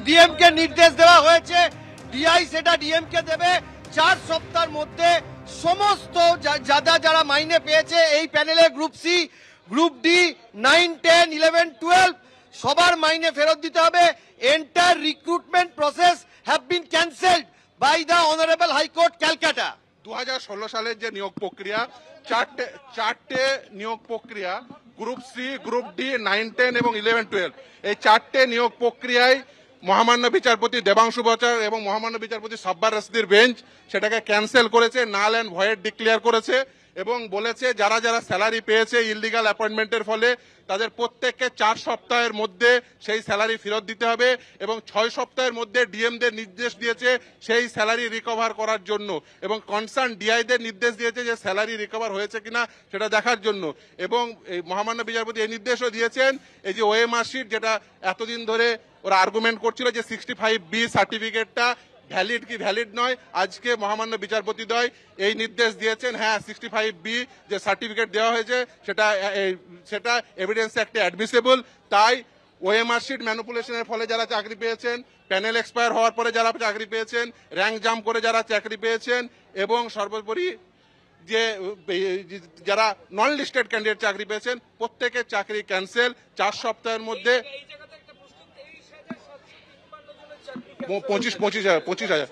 ডিএমকে নির্দেশ দেওয়া হয়েছে, ডিআই সেটা ডিএমকে দেবে 4 সপ্তাহের মধ্যে। সমস্ত যারা মাইনে পেয়েছে এই প্যানেলে গ্রুপ সি, গ্রুপ ডি, 9, 10, 11, 12 সবার মাইনে ফেরত দিতে হবে। Entire recruitment process have been cancelled by the honourable high court Calcutta. 2016 সালের যে নিয়োগ প্রক্রিয়া, চারটে নিয়োগ প্রক্রিয়া, গ্রুপ সি, গ্রুপ ডি, 9, 10 এবং 11, 12, এই 4টে নিয়োগ প্রক্রিয়ায় মহামান্য বিচারপতি দেবাংশু বচার এবং মহামান্য বিচারপতি সাব্বার রশিদের বেঞ্চ সেটাকে ক্যান্সেল করেছে, নাল অ্যান্ড ভয়েড ডিক্লেয়ার করেছে এবং বলেছে যারা যারা স্যালারি পেয়েছে ইললিগাল অ্যাপয়েন্টমেন্টের ফলে তাদের প্রত্যেককে 4 সপ্তাহের মধ্যে সেই স্যালারি ফেরত দিতে হবে এবং 6 সপ্তাহের মধ্যে ডিএমদের নির্দেশ দিয়েছে সেই স্যালারি রিকভার করার জন্য এবং কনসার্ন ডিআইদের নির্দেশ দিয়েছে যে স্যালারি রিকভার হয়েছে কিনা সেটা দেখার জন্য। এবং এই মহামান্য বিচারপতি এই নির্দেশও দিয়েছেন এই যে ওএমআর শিট, যেটা এতদিন ধরে ওরা আর্গুমেন্ট করছিল যে 65B সার্টিফিকেটটা ভ্যালিড কি ভ্যালিড নয়, আজকে মহামান্য বিচারপতিদ্বয় এই নির্দেশ দিয়েছেন হ্যাঁ 65B যে সার্টিফিকেট দেওয়া হয়েছে সেটা এভিডেন্স অ্যাক্টে অ্যাডমিসেবল। তাই ওএমআর শিট ম্যানিপুলেশনের ফলে যারা চাকরি পেয়েছেন, প্যানেল এক্সপায়ার হওয়ার পরে যারা চাকরি পেয়েছেন, র্যাঙ্ক জাম্প করে যারা চাকরি পেয়েছেন এবং সর্বোপরি যে যারা নন লিস্টেড ক্যান্ডিডেট চাকরি পেয়েছেন প্রত্যেকের চাকরি ক্যান্সেল 4 সপ্তাহের মধ্যে। 25,000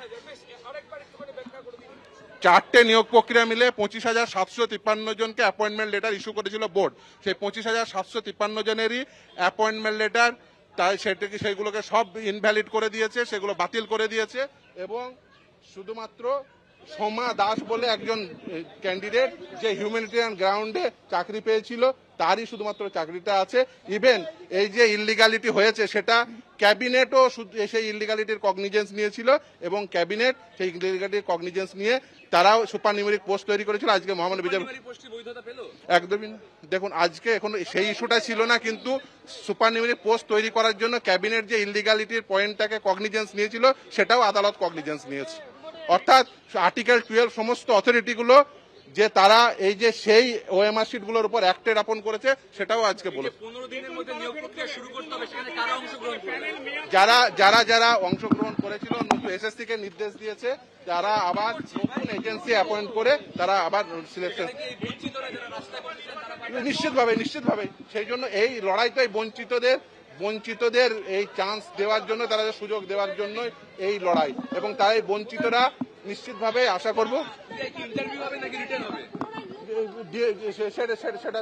4টে নিয়োগ প্রক্রিয়া মিলে 25,753 জনকে অ্যাপয়েন্টমেন্ট লেটার ইস্যু করেছিল বোর্ড। সেই 25,753 জনেরই অ্যাপয়েন্টমেন্ট লেটার তাই সেগুলোকে সব ইনভ্যালিড করে দিয়েছে, সেগুলো বাতিল করে দিয়েছে এবং শুধুমাত্র সোমা দাস বলে একজন ক্যান্ডিডেট যে হিউম্যানিটেরিয়ান গ্রাউন্ডে চাকরি পেয়েছিল তারই শুধুমাত্র চাকরিটা আছে। ইভেন এই যে ইললিগালিটি হয়েছে সেটা ক্যাবিনেটও সেই ইললিগালিটির কগনিজেন্স নিয়েছিল এবং ক্যাবিনেট সেই ইললিগালিটির কগনিজেন্স নিয়ে তারাও সুপার নিউমেরিক পোস্ট তৈরি করেছিল। আজকে মহামান্য বিচারপতি একদমই না, দেখুন আজকে এখন সেই ইস্যুটা ছিল না, কিন্তু সুপার নিউমেরিক পোস্ট তৈরি করার জন্য ক্যাবিনেট যে ইললিগালিটির পয়েন্টটাকে কগনিজেন্স নিয়েছিল সেটাও আদালত কগনিজেন্স নিয়েছে। অর্থাৎ আর্টিকেল 12 সমস্ত অথরিটিগুলো যে তারা এই যে সেই ওএমআর শিটগুলোর উপর অ্যাক্টেড আপন করেছে সেটাও আজকে বলেছে। 15 দিনের মধ্যে নিয়োগ প্রক্রিয়া শুরু করতে হবে, সেখানে কারা অংশগ্রহণ করবে? যারা অংশগ্রহণ করেছিল এসএসসি কে নির্দেশ দিয়েছে যারা আবার নতুন এজেন্সি অ্যাপয়েন্ট করে তারা আবার সিলেকশন। নিশ্চিতভাবে সেই জন্য এই লড়াইটাই বঞ্চিতদের এই চান্স দেওয়ার জন্য, তারা সুযোগ দেওয়ার জন্য এই লড়াই এবং তাই বঞ্চিতরা নিশ্চিতভাবে আশা করব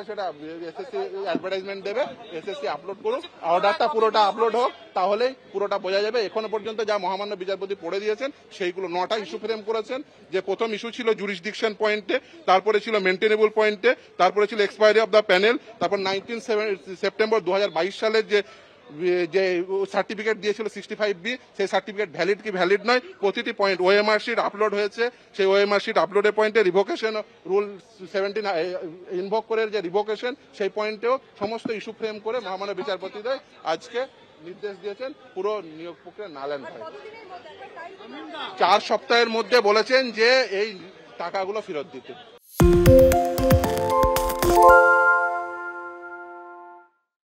সেটা এসএসসি অ্যাডভার্টাইজমেন্ট দেবে, এসএসসি আপলোড করুক, অর্ডারটা পুরোটা আপলোড হোক, তাহলেই পুরোটা বোঝা যাবে। এখনো পর্যন্ত যা মহামান্য বিচারপতি পড়ে দিয়েছেন সেইগুলো 9টা ইস্যু ফ্রেম করেছেন। যে প্রথম ইস্যু ছিল জুরিসডিকশন পয়েন্টে, তারপরে ছিল মেনটেনেবল পয়েন্টে, তারপরে ছিল এক্সপায়ারি অফ দ্য প্যানেল, তারপর 19 সেপ্টেম্বর 2022 সালের যে সার্টিফিকেট দিয়েছিল 65B সেই সার্টিফিকেট ভ্যালিড কি ভ্যালিড নয়, প্রতিটি পয়েন্ট ওএমআর শিট আপলোড হয়েছে। সেই ওএমআর শিট আপলোডের পয়েন্টে রিভোকেশন রুল 17 ইনভোক করে যে রিভোকেশন সেই পয়েন্টেও সমস্ত ইস্যু ফ্রেম করে মহামান্য বিচারপতিদ্বয় আজকে নির্দেশ দিয়েছেন পুরো নিয়োগ প্রক্রিয়া নাল অ্যান্ড ভয়েড। 4 সপ্তাহের মধ্যে বলেছেন যে এই টাকাগুলো ফেরত দিতে।